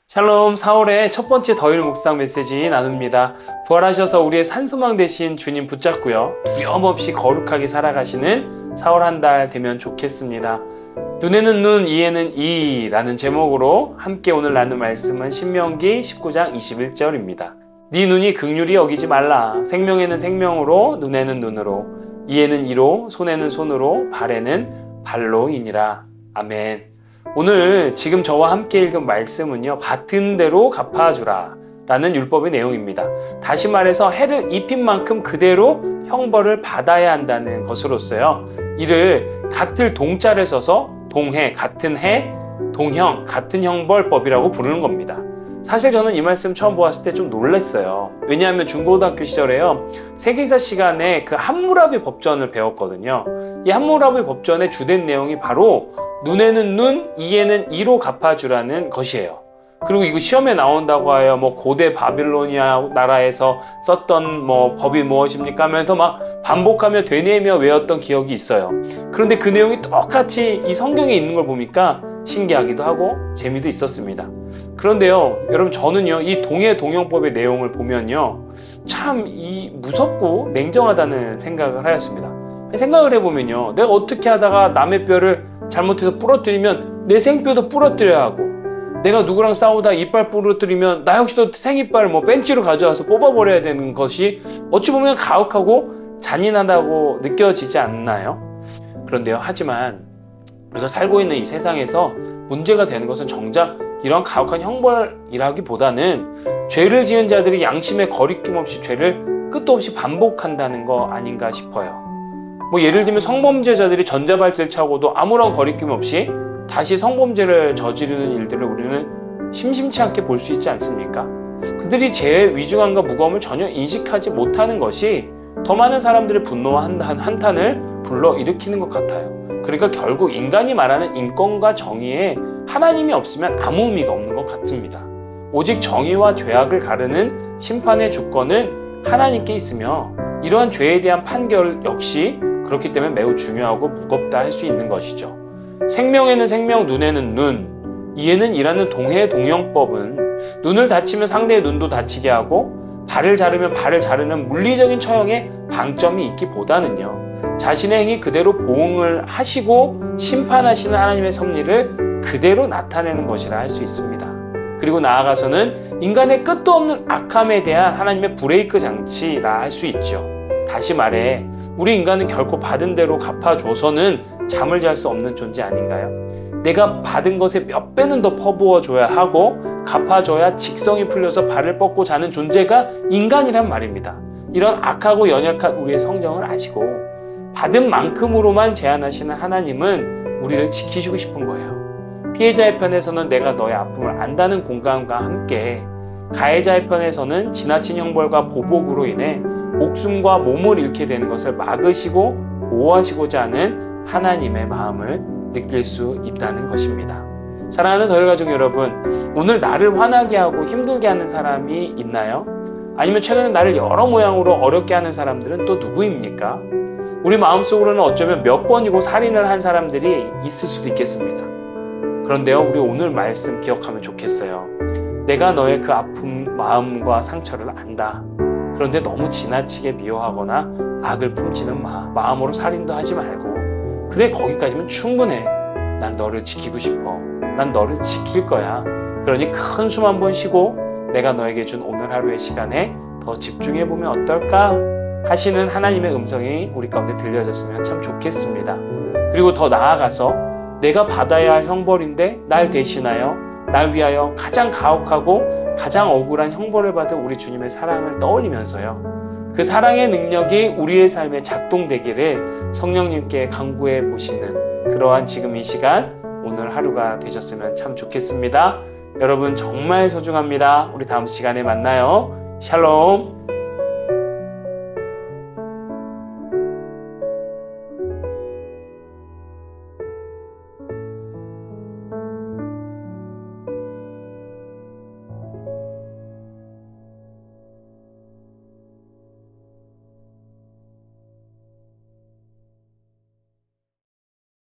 샬롬, 4월의 첫 번째 더일 묵상 메시지 나눕니다. 부활하셔서 우리의 산소망 되신 주님 붙잡고요, 두려움 없이 거룩하게 살아가시는 4월 한 달 되면 좋겠습니다. 눈에는 눈, 이에는 이라는 제목으로 함께 오늘 나눌 말씀은 신명기 19장 21절입니다. 네 눈이 긍휼히 여기지 말라. 생명에는 생명으로, 눈에는 눈으로, 이에는 이로, 손에는 손으로, 발에는 발로이니라. 아멘. 오늘 지금 저와 함께 읽은 말씀은요, 받은 대로 갚아주라 라는 율법의 내용입니다. 다시 말해서 해를 입힌 만큼 그대로 형벌을 받아야 한다는 것으로서요, 이를 같을 동자를 써서 동해, 같은 해, 동형, 같은 형벌법이라고 부르는 겁니다. 사실 저는 이 말씀 처음 보았을 때 좀 놀랐어요. 왜냐하면 중고등학교 시절에요, 세계사 시간에 그 함무라비 법전을 배웠거든요. 이 함무라비 법전의 주된 내용이 바로 눈에는 눈, 이에는 이로 갚아주라는 것이에요. 그리고 이거 시험에 나온다고 하여 고대 바빌로니아 나라에서 썼던 법이 무엇입니까 하면서 막 반복하며 되뇌며 외웠던 기억이 있어요. 그런데 그 내용이 똑같이 이 성경에 있는 걸 보니까 신기하기도 하고 재미도 있었습니다. 그런데요, 여러분, 저는요, 이 동해동형법의 내용을 보면요, 참 무섭고 냉정하다는 생각을 하였습니다. 생각을 해보면요, 내가 어떻게 하다가 남의 뼈를 잘못해서 부러뜨리면 내 생뼈도 부러뜨려야 하고, 내가 누구랑 싸우다 이빨 부러뜨리면 나 역시도 생이빨 벤치로 가져와서 뽑아버려야 되는 것이 어찌 보면 가혹하고 잔인하다고 느껴지지 않나요? 그런데요, 하지만 우리가 살고 있는 이 세상에서 문제가 되는 것은 정작 이런 가혹한 형벌이라기보다는 죄를 지은 자들이 양심에 거리낌 없이 죄를 끝도 없이 반복한다는 거 아닌가 싶어요. 예를 들면 성범죄자들이 전자발찌를 차고도 아무런 거리낌 없이 다시 성범죄를 저지르는 일들을 우리는 심심치 않게 볼 수 있지 않습니까? 그들이 죄의 위중함과 무거움을 전혀 인식하지 못하는 것이 더 많은 사람들의 분노와 한탄을 불러일으키는 것 같아요. 그러니까 결국 인간이 말하는 인권과 정의에 하나님이 없으면 아무 의미가 없는 것 같습니다. 오직 정의와 죄악을 가르는 심판의 주권은 하나님께 있으며, 이러한 죄에 대한 판결 역시 그렇기 때문에 매우 중요하고 무겁다 할 수 있는 것이죠. 생명에는 생명, 눈에는 눈, 이에는 이라는 동해동형법은 눈을 다치면 상대의 눈도 다치게 하고, 발을 자르면 발을 자르는 물리적인 처형에 방점이 있기보다는요, 자신의 행위 그대로 보응을 하시고 심판하시는 하나님의 섭리를 그대로 나타내는 것이라 할 수 있습니다. 그리고 나아가서는 인간의 끝도 없는 악함에 대한 하나님의 브레이크 장치라 할 수 있죠. 다시 말해, 우리 인간은 결코 받은 대로 갚아줘서는 잠을 잘 수 없는 존재 아닌가요? 내가 받은 것에 몇 배는 더 퍼부어줘야 하고 갚아줘야 직성이 풀려서 발을 뻗고 자는 존재가 인간이란 말입니다. 이런 악하고 연약한 우리의 성정을 아시고 받은 만큼으로만 제한하시는 하나님은 우리를 지키시고 싶은 거예요. 피해자의 편에서는 내가 너의 아픔을 안다는 공감과 함께, 가해자의 편에서는 지나친 형벌과 보복으로 인해 목숨과 몸을 잃게 되는 것을 막으시고 보호하시고자 하는 하나님의 마음을 느낄 수 있다는 것입니다. 사랑하는 더일가족 여러분, 오늘 나를 화나게 하고 힘들게 하는 사람이 있나요? 아니면 최근에 나를 여러 모양으로 어렵게 하는 사람들은 또 누구입니까? 우리 마음속으로는 어쩌면 몇 번이고 살인을 한 사람들이 있을 수도 있겠습니다. 그런데요, 우리 오늘 말씀 기억하면 좋겠어요. 내가 너의 그 아픔, 마음과 상처를 안다. 그런데 너무 지나치게 미워하거나 악을 품지는 마. 마음으로 살인도 하지 말고, 그래, 거기까지면 충분해. 난 너를 지키고 싶어. 난 너를 지킬 거야. 그러니 큰 숨 한 번 쉬고 내가 너에게 준 오늘 하루의 시간에 더 집중해보면 어떨까 하시는 하나님의 음성이 우리 가운데 들려졌으면 참 좋겠습니다. 그리고 더 나아가서 내가 받아야 할 형벌인데 날 대신하여 날 위하여 가장 가혹하고 가장 억울한 형벌을 받은 우리 주님의 사랑을 떠올리면서요, 그 사랑의 능력이 우리의 삶에 작동되기를 성령님께 간구해 보시는 그러한 지금 이 시간, 오늘 하루가 되셨으면 참 좋겠습니다. 여러분 정말 소중합니다. 우리 다음 시간에 만나요. 샬롬.